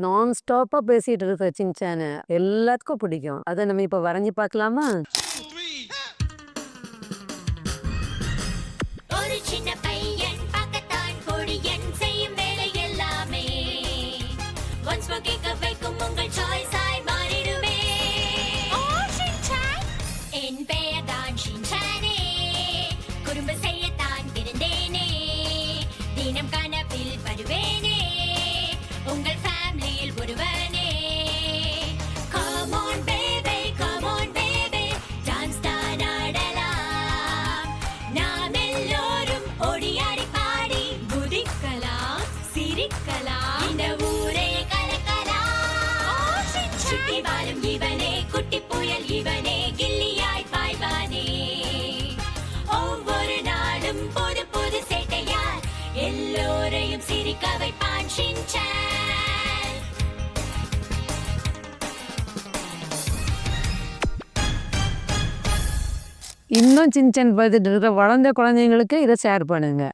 நான் ஸ்டாப்பா பேசிட்டு இருக்க சின்சான எல்லாத்துக்கும் பிடிக்கும். அத நம்ம இப்ப வரைஞ்சு பார்க்கலாமா? ஒரு சின்ன பையன் பார்க்கத்தான் கொடியன் செய்யும் வேலை எல்லாமே ஒன்ஸ் மோர் கேட்க வைக்கும் உங்கள் சாய்ஸ் ஆய் மாறிடுமே. ஓ ஷின்சான், என் பெயர் தான் ஷின்சானே, குறும்பு செய்யத்தான் பிறந்தேனே, தினம் கனவில் வருவேனே, உங்கள் ஃபேமிலியில் ஒருவனே. Come on baby, come on baby, dance தான் ஆடலாம். நாம் எல்லோரும் ஓடியாடி பாடி குதிக்கலாம், சிரிக்கலாம், இந்த ஊரே கலக்கலாம். சுத்தி வாழும் இவனே, குட்டி புயல் இவனே, கில்லியாய் பாய்வானே. ஒவ்வொரு நாளும் புது புது சேட்டையால் எல்லோரையும் சிரிக்க வைப்பான் ஷின்சான். இன்னும் சின்சான் பார்த்துட்டு இருக்கிற வளர்ந்த குழந்தைங்களுக்கு இதை ஷேர் பண்ணுங்க.